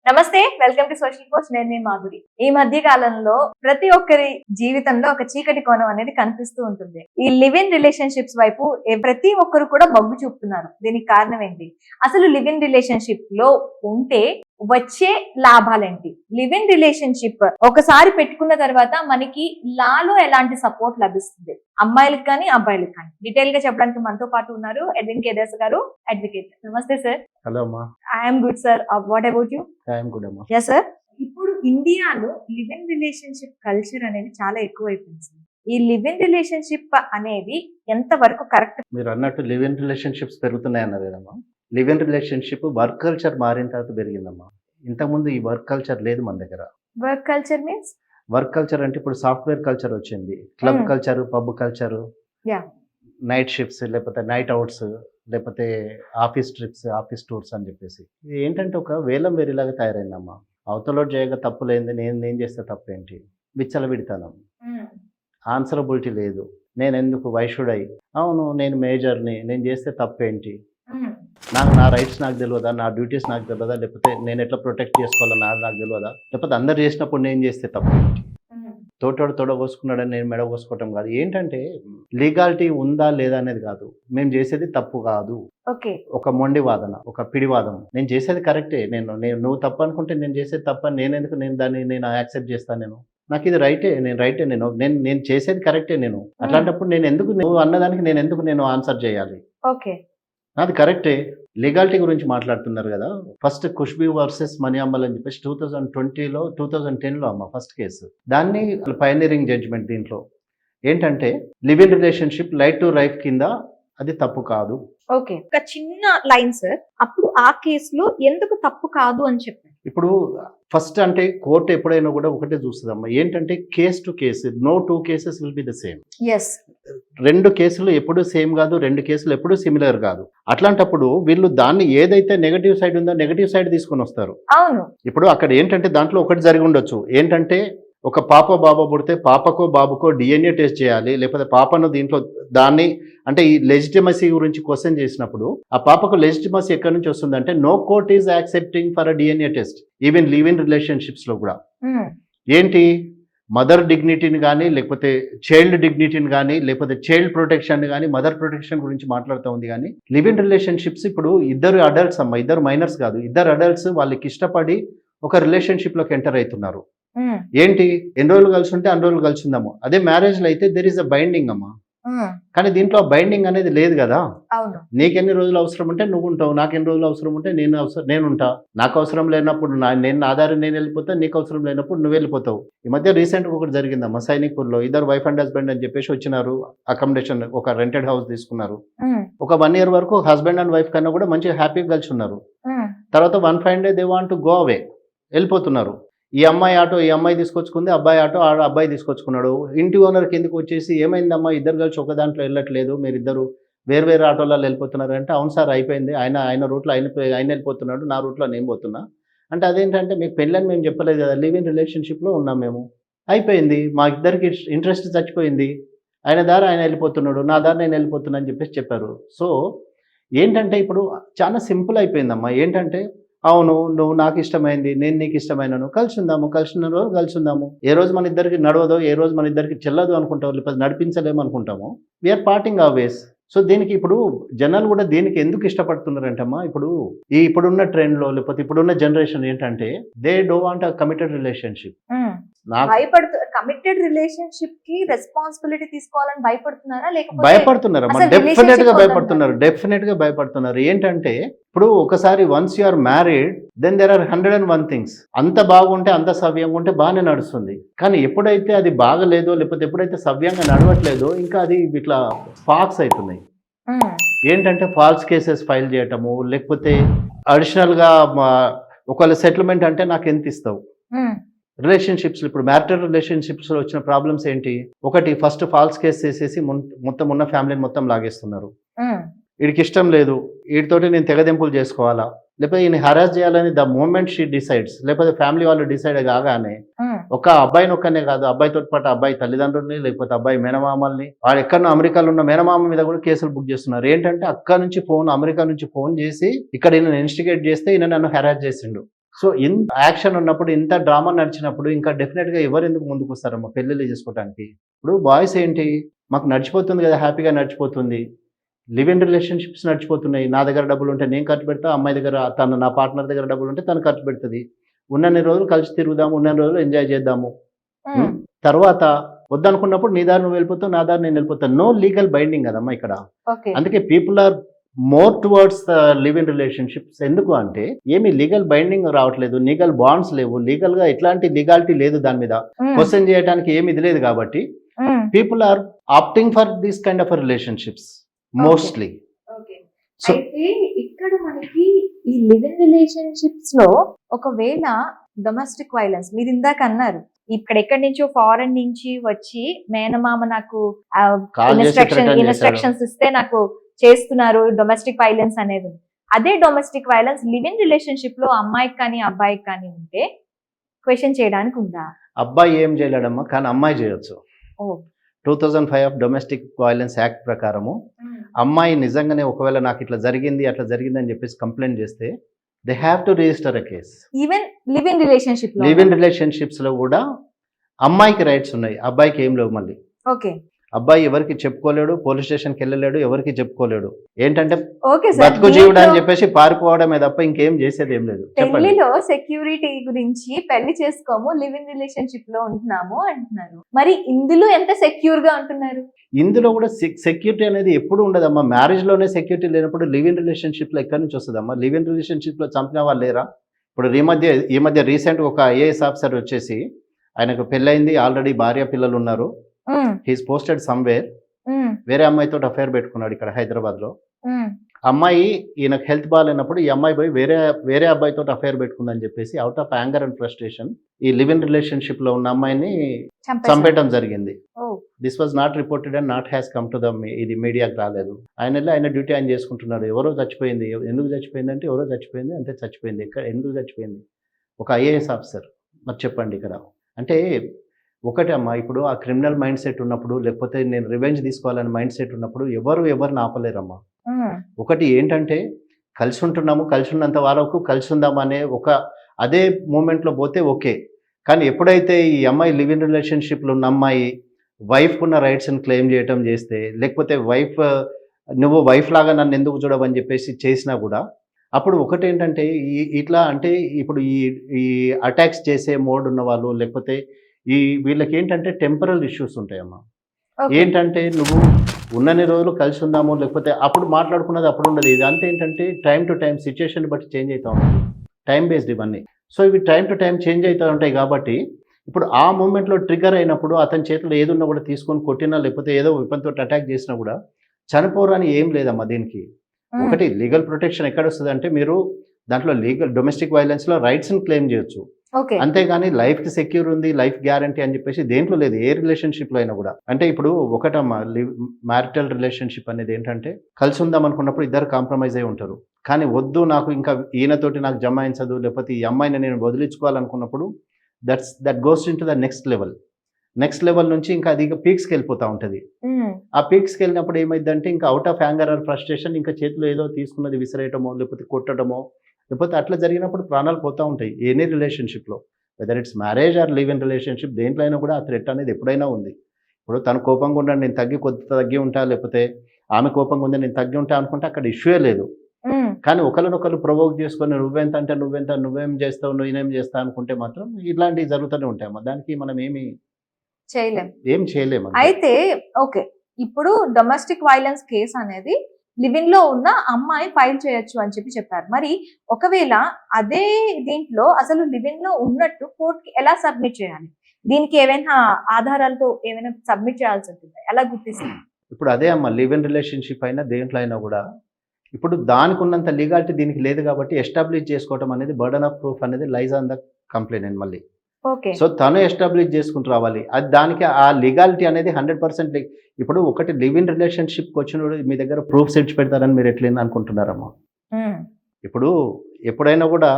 నమస్తే, welcome to social post. నేను మీ మాధురి. ఈ మధ్య కాలంలో ప్రతి ఒక్కరి జీవితంలో ఒక చీకటి కోణం అనేది కనిపిస్తూ ఉంటుంది. ఈ లివ్ ఇన్ రిలేషన్షిప్స్ వైపు ప్రతి ఒక్కరు కూడా మొగ్గు చూపుతున్నారు. దీనికి కారణం ఏంటి? అసలు లివ్ ఇన్ రిలేషన్షిప్ లో ఉంటే వచ్చే లాభాలేంటి? లివ్ ఇన్ రిలేషన్షిప్ ఒకసారి పెట్టుకున్న తర్వాత మనకి లాలో ఎలాంటి సపోర్ట్ లభిస్తుంది, అమ్మాయిలకు కానీ అబ్బాయిలకు కానీ? డీటెయిల్ గా చెప్పడానికి మనతో పాటు ఉన్నారు ఎడ్విన్ కేదార్స్ గారు, అడ్వకేట్. నమస్తే సార్. హలో అమ్మా. I'm good sir. What about you? I'm good అమ్మా. Yeah sir. ఇప్పుడు ఇండియాలో లివ్ ఇన్ రిలేషన్షిప్ కల్చర్ అనేది చాలా ఎక్కువైపోయింది సార్. ఈ లివ్ ఇన్ రిలేషన్షిప్ అనేది ఎంత వరకు కరెక్ట్? మీరు అన్నట్టు లివ్ ఇన్ రిలేషన్షిప్స్ పెరుగుతున్నాయి అన్నారు కదమ్మా. Live in relationship work culture మారిన తర్వాత పెరిగిందమ్మా. ఇంతకుముందు ఈ వర్క్ కల్చర్ లేదు మన దగ్గర. Work culture means? Work culture అంటే ఇప్పుడు సాఫ్ట్వేర్ కల్చర్ వచ్చింది, club culture, pub culture, night shifts, లేకపోతే నైట్ అవుట్స్, లేకపోతే ఆఫీస్ ట్రిప్స్, ఆఫీస్ టూర్స్ అని చెప్పేసి ఇది ఏంటంటే ఒక వేలం వేరేలాగా తయారైందమ్మా. అవతలోడు చేయగా తప్పు లేనిది నేను చేస్తే తప్పు ఏంటి? విచ్చలవిడితనం, ఆన్సరబిలిటీ లేదు. నేను ఎందుకు వైషుడై, అవును నేను మేజర్ని, నేను చేస్తే తప్పేంటి? నా రైట్స్ నాకు తెలియదా? నా డ్యూటీస్ నాకు తెలియదా? లేకపోతే నేను ఎట్లా ప్రొటెక్ట్ చేసుకోవాలో నాకు తెలియదా? లేకపోతే అందరు చేసినప్పుడు నేను చేస్తే తప్పేంటి? తోటోడు తోడ కోసుకున్నాడని నేను మెడ కోసుకోవటం కాదు. ఏంటంటే లీగాలిటీ ఉందా లేదా అనేది కాదు. మేము చేసేది తప్పు కాదు. ఒక మొండి వాదన, ఒక పిడి వాదన. నేను చేసేది కరెక్టే. నువ్వు తప్పు అనుకుంటే నేను చేసేది తప్పని నేను యాక్సెప్ట్ చేస్తాను. నాకు ఇది రైటే, నేను చేసేది కరెక్టే. అట్లాంటప్పుడు నువ్వు అన్నదానికి నేను ఆన్సర్ చేయాలి. అది కరెక్టే. లీగాలిటీ గురించి మాట్లాడుతున్నారు కదా. ఫస్ట్ ఖుష్బూ వర్సెస్ మణిఅమ్మల్ అని చెప్పేసి 2010లో అమ్మ ఫస్ట్ కేసు. దాన్ని పైనీరింగ్ జడ్జిమెంట్. దీంట్లో ఏంటంటే live in relationship right to life కింద అది తప్పు కాదు. ఓకే, ఒక చిన్న లైన్ సార్. అప్పుడు ఆ కేసులో ఎందుకు తప్పు కాదు అని చెప్పారు? ఇప్పుడు ఫస్ట్ అంటే కోర్టు ఎప్పుడైనా కూడా ఒకటే చూస్తుందమ్మా. ఏంటంటే case to case, no two cases will be the same. రెండు కేసులు ఎప్పుడు సేమ్ కాదు, రెండు కేసులు ఎప్పుడు సిమిలర్ కాదు. అట్లాంటప్పుడు వీళ్ళు దాన్ని ఏదైతే నెగటివ్ సైడ్ ఉందో నెగటివ్ సైడ్ తీసుకొని వస్తారు. అవును. ఇప్పుడు అక్కడ ఏంటంటే దాంట్లో ఒకటి జరిగి ఉండొచ్చు. ఏంటంటే ఒక పాప బాబు పుడితే పాపకో బాబుకో డిఎన్ఏ టెస్ట్ చేయాలి, లేకపోతే పాపను దీంట్లో దాన్ని అంటే ఈ లెజిటిమసీ గురించి క్వశ్చన్ చేసినప్పుడు ఆ పాపకు లెజిటిమసీ ఎక్కడి నుంచి వస్తుందంటే no court is accepting for a DNA test even live in relationships లో కూడా. ఏంటి మదర్ డిగ్నిటీని కానీ, లేకపోతే చైల్డ్ డిగ్నిటీని కానీ, లేకపోతే చైల్డ్ ప్రొటెక్షన్ కానీ, మదర్ ప్రొటెక్షన్ గురించి మాట్లాడుతూ ఉంది. కానీ లివ్ ఇన్ రిలేషన్షిప్స్ ఇప్పుడు ఇద్దరు అడల్ట్స్ అమ్మ, ఇద్దరు మైనర్స్ కాదు, ఇద్దరు అడల్ట్స్ వాళ్ళకి ఇష్టపడి ఒక రిలేషన్షిప్ లోకి ఎంటర్ అవుతున్నారు. ఏంటి ఎన్ని రోజులు కలిసి ఉంటే అన్ని రోజులు కలిసి ఉందాము. అదే మ్యారేజ్ లో అయితే దెర్ ఇస్ అ బైండింగ్ అమ్మా. కానీ దీంట్లో బైండింగ్ అనేది లేదు కదా. నీకెన్ని రోజులు అవసరం ఉంటే నువ్వు ఉంటావు, నాకెన్ని రోజులు అవసరం ఉంటే నేను ఉంటా. నాకు అవసరం లేనప్పుడు నేను నా దారి నేను వెళ్ళిపోతా, నీకు అవసరం లేనప్పుడు నువ్వు వెళ్ళిపోతావు. ఈ మధ్య రీసెంట్ గా ఒకటి జరిగిందమ్మా సైనిక్పూర్లో. ఇద్దరు వైఫ్ అండ్ హస్బెండ్ అని చెప్పేసి వచ్చినారు, అకామిడేషన్ ఒక రెంటెడ్ హౌస్ తీసుకున్నారు. ఒక 1 year వరకు హస్బెండ్ అండ్ వైఫ్ కన్నా కూడా మంచిగా హ్యాపీగా కలిసి ఉన్నారు. తర్వాత one fine day they want to go away, వెళ్ళిపోతున్నారు. ఈ అమ్మాయి ఆటో ఈ అమ్మాయి తీసుకొచ్చుకుంది, అబ్బాయి ఆటో అబ్బాయి తీసుకొచ్చుకున్నాడు. ఇంటి ఓనర్ కిందకి వచ్చేసి ఏమైందమ్మా ఇద్దరు కలిసి ఒక దాంట్లో వెళ్ళట్లేదు, మీరిద్దరు వేరు ఆటోలలో వెళ్ళిపోతున్నారు అంటే, అవును సార్ అయిపోయింది, ఆయన రూట్లో ఆయన వెళ్ళిపోతున్నాడు, నా రూట్లో నేను పోతున్నా అంటే. అదేంటంటే మీకు పెళ్ళని మేము చెప్పలేదు కదా, లివ్ ఇన్ రిలేషన్షిప్లో ఉన్నాం మేము, అయిపోయింది, మా ఇద్దరికి ఇంట్రెస్ట్ చచ్చిపోయింది, ఆయన దారి ఆయన వెళ్ళిపోతున్నాడు, నా దారి నేను వెళ్ళిపోతున్నా అని చెప్పేసి చెప్పారు. సో ఏంటంటే ఇప్పుడు చాలా సింపుల్ అయిపోయిందమ్మా. ఏంటంటే అవును నువ్వు నాకు ఇష్టమైంది, నేను నీకు ఇష్టమైనను, కలిసి ఉందాము, కలిసిన రోజు కలిసి ఉందాము. ఏ రోజు మన ఇద్దరికి నడవదో, ఏ రోజు మన ఇద్దరికి చెల్లదు అనుకుంటాము, లేకపోతే నడిపించలేము అనుకుంటాము, వీఆర్ పార్టింగ్ ఆల్వేస్. సో దీనికి ఇప్పుడు జనాలు కూడా దీనికి ఎందుకు ఇష్టపడుతున్నారంటమ్మా, ఇప్పుడున్న ట్రెండ్లో లేకపోతే ఇప్పుడున్న జనరేషన్ ఏంటంటే they do want a committed relationship. Committed relationship కి రెస్పాన్సిబిలిటీ తీసుకోవాలని భయపడుతున్నారా? లేకపోతే భయపడుతున్నారమ్మా. డెఫినెట్ గా భయపడుతున్నారు. ఏంటంటే ఇప్పుడు ఒకసారి once you are married then there are 101 things. అంత బాగుంటే, అంత సవ్యంగా ఉంటే బాగానే నడుస్తుంది. కానీ ఎప్పుడైతే అది బాగలేదో, లేకపోతే ఎప్పుడైతే సవ్యంగా నడవట్లేదో, ఇంకా అది ఇట్లా స్పార్క్స్ అవుతున్నాయి. ఏంటంటే ఫాల్స్ కేసెస్ ఫైల్ చేయటము, లేకపోతే అడిషనల్ గా ఒకవేళ సెటిల్మెంట్ అంటే నాకు ఎంత ఇస్తావు. రిలేషన్షిప్స్ ఇప్పుడు మ్యారిటల్ రిలేషన్షిప్స్ లో వచ్చిన ప్రాబ్లమ్స్ ఏంటి? ఒకటి ఫస్ట్ ఫాల్స్ కేసు చేసేసి మొత్తం ఉన్న ఫ్యామిలీని మొత్తం లాగేస్తున్నారు. వీడికి ఇష్టం లేదు, వీడితోటి నేను తెగదెంపులు చేసుకోవాలా, లేకపోతే ఈయన హరాస్ చేయాలని ద మూమెంట్ షీ డిసైడ్స్, లేకపోతే ఫ్యామిలీ వాళ్ళు డిసైడ్ కాగానే ఒక అబ్బాయిని ఒక్కనే కాదు, అబ్బాయితో పాటు అబ్బాయి తల్లిదండ్రుల్ని, లేకపోతే అబ్బాయి మేనమామల్ని, వాడు ఎక్కడో అమెరికాలో ఉన్న మేనమామ మీద కూడా కేసులు బుక్ చేస్తున్నారు. ఏంటంటే అక్కడ నుంచి అమెరికా నుంచి ఫోన్ చేసి ఇక్కడ ఈయన ఇన్స్టిగేట్ చేస్తే ఈయన నన్ను హెరాస్ చేసిండు. సో ఇంత యాక్షన్ ఉన్నప్పుడు, ఇంత డ్రామా నడిచినప్పుడు ఇంకా డెఫినెట్గా ఎవరు ఎందుకు ముందుకు వస్తారమ్మా పెళ్ళిళ్ళు చేసుకోవడానికి? ఇప్పుడు బాయ్స్ ఏంటి, మాకు నడిచిపోతుంది కదా, హ్యాపీగా నడిచిపోతుంది, లివ్ ఇన్ రిలేషన్షిప్స్ నడిచిపోతున్నాయి, నా దగ్గర డబ్బులు ఉంటే నేను ఖర్చు పెడతా, అమ్మాయి దగ్గర తను నా పార్ట్నర్ దగ్గర డబ్బులు ఉంటే తను ఖర్చు పెడుతుంది, ఉన్నన్ని రోజులు కలిసి తిరుగుదాము, ఉన్నన్ని రోజులు ఎంజాయ్ చేద్దాము. తర్వాత వద్దనుకున్నప్పుడు నీ దారి నువ్వు వెళ్ళిపోతావు, నా దారి నేను వెళ్ళిపోతాను. నో లీగల్ బైండింగ్ కదమ్మా ఇక్కడ. ఓకే. అందుకే people are more towards the live in relationships. ఎందుకు అంటే ఏమి లీగల్ బైండింగ్ రావట్లేదు, లీగల్ బాండ్స్ లేవు, లీగల్ గా ఎట్లాంటి లీగాలిటీ లేదు, దాని మీద క్వశ్చన్ చేయడానికి ఏమి ఇది లేదు. కాబట్టి people are opting for this kind of relationships mostly. So అయితే ఇక్కడ మనకి ఈ లివ్ ఇన్ రిలేషన్షిప్స్ లో ఒకవేళ డొమెస్టిక్ వైలెన్స్ మీరు ఇందాక అన్నారు, ఇక్కడ ఎక్కడి నుంచో ఫారెన్ నుంచి వచ్చి మేనమామ నాకు ఇన్స్ట్రక్షన్స్ ఇస్తే నాకు చేస్తున్నారు డొమెస్టిక్ వైలెన్స్ అనేది. అదే domestic violence live in relationship లో అమ్మాయికి కానీ అబ్బాయికి కానీ ఉంటే క్వశ్చన్ చేయడానికి ఉందా? అబ్బాయి ఏం చేయలేడమ్మా, కానీ అమ్మాయి చేయొచ్చు. 2005 ఆఫ్ డొమెస్టిక్ వైలెన్స్ యాక్ట్ ప్రకారము అమ్మాయి నిజంగానే ఒకవేళ నాకు ఇట్లా జరిగింది అట్లా జరిగింది అని చెప్పేసి కంప్లైంట్ చేస్తే they have to register a case. Even live in relationship live in relationships లో కూడా అమ్మాయికి రైట్స్ ఉన్నాయి, అబ్బాయికి ఏం లేవు. మళ్ళీ ఓకే, అబ్బాయి ఎవరికి చెప్పుకోలేడు, పోలీస్ స్టేషన్కి వెళ్ళలేడు, ఎవరికి చెప్పుకోలేడు. ఏంటంటే ఓకే బతుకు జీవుడు అని చెప్పేసి పారిపోవడమే తప్ప ఇంకేం చేసేది ఏం లేదు. పెళ్లిలో సెక్యూరిటీ గురించి పెళ్లి చేసుకోము, లివ్ ఇన్ రిలేషన్షిప్ లో ఉంటున్నాము అంటున్నారు. మరి ఇందులో ఎంత సెక్యూర్ గా ఉంటున్నారు? ఇందులో కూడా సెక్యూరిటీ అనేది ఎప్పుడు ఉండదమ్మా. మ్యారేజ్ లోనే సెక్యూరిటీ లేనప్పుడు లివ్ ఇన్ రిలేషన్షిప్ లో ఎక్కడి నుంచి వస్తుందమ్మా? లివ్ ఇన్ రిలేషన్షిప్ లో చంపిన వాళ్ళు లేరా? ఇప్పుడు ఈ మధ్య రీసెంట్ ఒక ఐఏఎస్ ఆఫీసర్ వచ్చేసి ఆయనకు పెళ్ళైంది, ఆల్రెడీ భార్య పిల్లలు ఉన్నారు, హీస్ పోస్టెడ్ సమ్వేర్, వేరే అమ్మాయితో అఫైర్ పెట్టుకున్నాడు ఇక్కడ హైదరాబాద్ లో. అమ్మాయి ఈయనకు హెల్త్ బాగాలేనప్పుడు ఈ అమ్మాయి పోయి వేరే అబ్బాయితో అఫైర్ పెట్టుకుందని చెప్పేసి out of anger and frustration ఈ లివ్ ఇన్ రిలేషన్షిప్ లో ఉన్న అమ్మాయిని చంపేయడం జరిగింది. This was not reported and not has come to the, ఇది మీడియాకి రాలేదు. ఆయన డ్యూటీ ఆయన చేసుకుంటున్నాడు. ఎవరో చచ్చిపోయింది, ఎందుకు చచ్చిపోయింది అంటే ఎవరో చచ్చిపోయింది అంతే, చచ్చిపోయింది. ఎందుకు చచ్చిపోయింది? ఒక ఐఏఎస్ ఆఫీసర్. మరి చెప్పండి ఇక్కడ అంటే ఒకటే అమ్మా, ఇప్పుడు ఆ క్రిమినల్ మైండ్ సెట్ ఉన్నప్పుడు, లేకపోతే నేను రివెంజ్ తీసుకోవాలని మైండ్ సెట్ ఉన్నప్పుడు ఎవరిని ఆపలేరమ్మా. ఒకటి ఏంటంటే కలిసి ఉంటున్నాము, కలిసి ఉన్నంత వరకు కలిసి ఉందామనే ఒక అదే మూమెంట్లో పోతే ఓకే. కానీ ఎప్పుడైతే ఈ అమ్మాయి లివ్ ఇన్ రిలేషన్షిప్లో ఉన్న అమ్మాయి వైఫ్ ఉన్న రైట్స్ని క్లెయిమ్ చేయటం చేస్తే, లేకపోతే నువ్వు వైఫ్ లాగా నన్ను ఎందుకు చూడవని చెప్పేసి చేసినా కూడా అప్పుడు ఒకటేంటంటే ఇట్లా అంటే ఇప్పుడు ఈ అటాక్స్ చేసే మోడ్ ఉన్న వాళ్ళు, లేకపోతే వీళ్ళకి ఏంటంటే టెంపరల్ ఇష్యూస్ ఉంటాయమ్మా. ఏంటంటే నువ్వు ఉన్నన్ని రోజులు కలిసి ఉందాము, లేకపోతే అప్పుడు మాట్లాడుకున్నది అప్పుడు ఉండదు. ఇది అంతే ఏంటంటే టైం టు టైం సిచ్యుయేషన్ బట్టి చేంజ్ అవుతూ ఉంటుంది, టైం బేస్డ్ ఇవన్నీ. సో ఇవి టైం టు టైం చేంజ్ అవుతూ ఉంటాయి. కాబట్టి ఇప్పుడు ఆ మూమెంట్లో ట్రిగర్ అయినప్పుడు అతని చేతిలో ఏదున్నా కూడా తీసుకొని కొట్టినా, లేకపోతే ఏదో విపంతో అటాక్ చేసినా కూడా చనిపోరని ఏం లేదమ్మా. దీనికి ఒకటి లీగల్ ప్రొటెక్షన్ ఎక్కడ వస్తుంది అంటే మీరు దాంట్లో డొమెస్టిక్ వైలెన్స్ లో రైట్స్ ని క్లెయిమ్ చేయొచ్చు, అంతేగాని లైఫ్ కి సెక్యూర్ ఉంది, లైఫ్ గ్యారంటీ అని చెప్పేసి దేంట్లో లేదు, ఏ రిలేషన్షిప్ లో అయినా కూడా. అంటే ఇప్పుడు ఒకటమ్మా, మ్యారిటల్ రిలేషన్షిప్ అనేది ఏంటంటే కలిసి ఉందాం అనుకున్నప్పుడు ఇద్దరు కాంప్రమైజ్ అయి ఉంటారు. కానీ వద్దు నాకు ఇంకా ఈయనతోటి నాకు జమాయించదు, లేకపోతే ఈ అమ్మాయిని నేను వదిలించుకోవాలనుకున్నప్పుడు that goes into the next level నుంచి ఇంకా అది పీక్స్కి వెళ్ళిపోతూ ఉంటుంది. ఆ పీక్స్కి వెళ్ళినప్పుడు ఏమైందంటే ఇంకా out of anger are frustration ఇంకా చేతిలో ఏదో తీసుకున్నది విసిరేయటమో, లేకపోతే కొట్టడమో, లేకపోతే అట్లా జరిగినప్పుడు ప్రాణాలు పోతూ ఉంటాయి. ఎనీ రిలేషన్షిప్లో, whether it's marriage or live in relationship, దేంట్లో అయినా కూడా ఆ థ్రెట్ అనేది ఎప్పుడైనా ఉంది. ఇప్పుడు తను కోపంగా ఉన్నాడు, నేను తగ్గి ఉంటా, లేకపోతే ఆమె కోపంగా ఉంది, నేను తగ్గి ఉంటా అనుకుంటే అక్కడ ఇష్యూయే లేదు. కానీ ఒకరినొకరు ప్రొవోక్ చేసుకొని నువ్వెంత అంటే నువ్వేం చేస్తావు, నేనేం చేస్తా అనుకుంటే మాత్రం ఇట్లాంటివి జరుగుతూనే ఉంటాయమ్మా. దానికి మనం ఏం చేయలేము. అయితే ఓకే, ఇప్పుడు డొమెస్టిక్ వైలెన్స్ కేసు అనేది లివ్ ఇన్ లో ఉన్న అమ్మాయి ఫైల్ చేయొచ్చు అని చెప్పారు. మరి ఒకవేళ అదే దీంట్లో అసలు లివ్ ఇన్ లో ఉన్నట్టు కోర్ట్ కి ఎలా సబ్మిట్ చేయాలి? దీనికి ఏమైనా ఆధారాలతో ఏమైనా సబ్మిట్ చేయాల్సి ఉంటుంది, ఎలా గుర్తిస్తుంది? ఇప్పుడు అదే అమ్మ, లివ్ ఇన్ రిలేషన్షిప్ అయినా దేంట్లో అయినా కూడా ఇప్పుడు దానికి ఉన్నంత లీగాలిటీ దీనికి లేదు. కాబట్టి ఎస్టాబ్లిష్ చేసుకోవడం అనేది బర్డన్ ఆఫ్ ప్రూఫ్ అనేది లైజ్ ఆన్ ద కంప్లైనెంట్. మళ్ళీ సో తను ఎస్టాబ్లిష్ చేసుకుంటూ రావాలి. అది దానికి ఆ లీగాలిటీ అనేది 100%. ఇప్పుడు ఒకటి లివ్ ఇన్ రిలేషన్షిప్కి వచ్చినప్పుడు మీ దగ్గర ప్రూఫ్స్ ఇచ్చి పెడతారని మీరు ఎట్లయింది అనుకుంటున్నారమ్మా? ఇప్పుడు ఎప్పుడైనా కూడా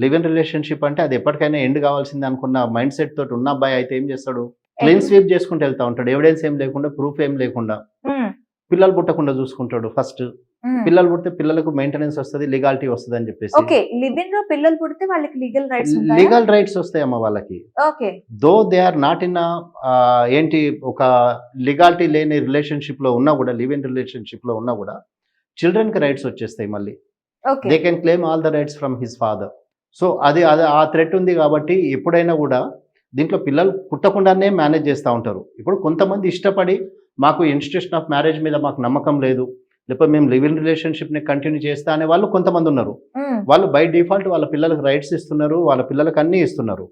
లివ్ ఇన్ రిలేషన్షిప్ అంటే అది ఎప్పటికైనా ఎండ్ కావాల్సింది అనుకున్న మైండ్ సెట్ తోటి ఉన్న అబ్బాయి అయితే ఏం చేస్తాడు, క్లీన్ స్వీప్ చేసుకుంటూ వెళ్తా ఉంటాడు, ఎవిడెన్స్ ఏం లేకుండా, ప్రూఫ్ ఏం లేకుండా. పిల్లలు పుట్టకుండా చూసుకుంటాడు ఫస్ట్. పిల్లలు పుడితే పిల్లలకు మెయింటెనెన్స్ వస్తుంది, లీగాలిటీ వస్తుంది అని చెప్పేసి ఓకే, లివ్ ఇన్ లో పిల్లలు పుడితే వాళ్ళకి లీగల్ రైట్స్ ఉంటాయి. లీగల్ రైట్స్ వస్తాయమ్మా వాళ్ళకి. Okay, though they are not in ఏంటి ఒక లీగాలిటీ లేని రిలేషన్షిప్ లో ఉన్నా కూడా, లివ్ ఇన్ రిలేషన్షిప్ లో ఉన్నా కూడా చిల్డ్రన్ కి రైట్స్ వచ్చేస్తాయి మళ్ళీ. Okay, they can claim all the rights from his father. So అది అది ఆ థ్రెట్ ఉంది కాబట్టి ఎప్పుడైనా కూడా దీంట్లో పిల్లలు పుట్టకుండానే మేనేజ్ చేస్తూ ఉంటారు. ఇప్పుడు కొంతమంది ఇష్టపడి మాకు ఇన్స్టిట్యూషన్ ఆఫ్ మ్యారేజ్ మీద మాకు నమ్మకం లేదు, లేకపోతే మేము లివ్ ఇన్ రిలేషన్షిప్ని కంటిన్యూ చేస్తా అనే వాళ్ళు కొంతమంది ఉన్నారు. వాళ్ళు బై డిఫాల్ట్ వాళ్ళ పిల్లలకు రైట్స్ ఇస్తున్నారు, వాళ్ళ పిల్లలకు అన్నీ ఇస్తున్నారు.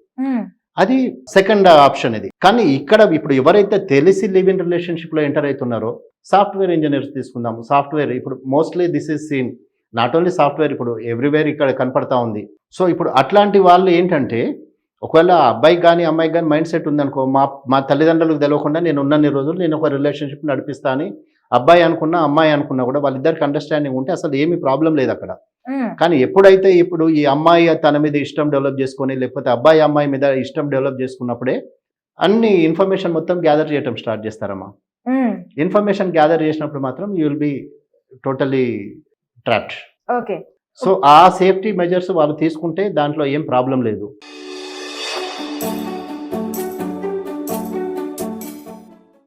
అది సెకండ్ ఆప్షన్ ఇది. కానీ ఇక్కడ ఇప్పుడు ఎవరైతే తెలిసి లివ్ ఇన్ రిలేషన్షిప్లో ఎంటర్ అవుతున్నారో, సాఫ్ట్వేర్ ఇంజనీర్స్ తీసుకుందాము. సాఫ్ట్వేర్ ఇప్పుడు mostly this is seen, not only software, ఇప్పుడు ఎవ్రీవేర్ ఇక్కడ కనపడతా ఉంది. సో ఇప్పుడు అట్లాంటి వాళ్ళు ఏంటంటే, ఒకవేళ అబ్బాయికి కానీ అమ్మాయికి కానీ మైండ్ సెట్ ఉందనుకో, మా తల్లిదండ్రులకు తెలియకుండా నేను ఉన్నన్ని రోజులు నేను ఒక రిలేషన్షిప్ నడిపిస్తా అని అబ్బాయి అనుకున్నా అమ్మాయి అనుకున్నా కూడా వాళ్ళిద్దరికి అండర్స్టాండింగ్ ఉంటే అసలు ఏమీ ప్రాబ్లం లేదు అక్కడ. కానీ ఎప్పుడైతే ఇప్పుడు ఈ అమ్మాయి తన మీద ఇష్టం డెవలప్ చేసుకొని, లేకపోతే అబ్బాయి అమ్మాయి మీద ఇష్టం డెవలప్ చేసుకున్నప్పుడే అన్ని ఇన్ఫర్మేషన్ మొత్తం గ్యాదర్ చేయడం స్టార్ట్ చేస్తారమ్మా. ఇన్ఫర్మేషన్ గ్యాదర్ చేసినప్పుడు మాత్రం you will be totally trapped. Okay. So ఆ సేఫ్టీ మెజర్స్ వాళ్ళు తీసుకుంటే దాంట్లో ఏం ప్రాబ్లం లేదు.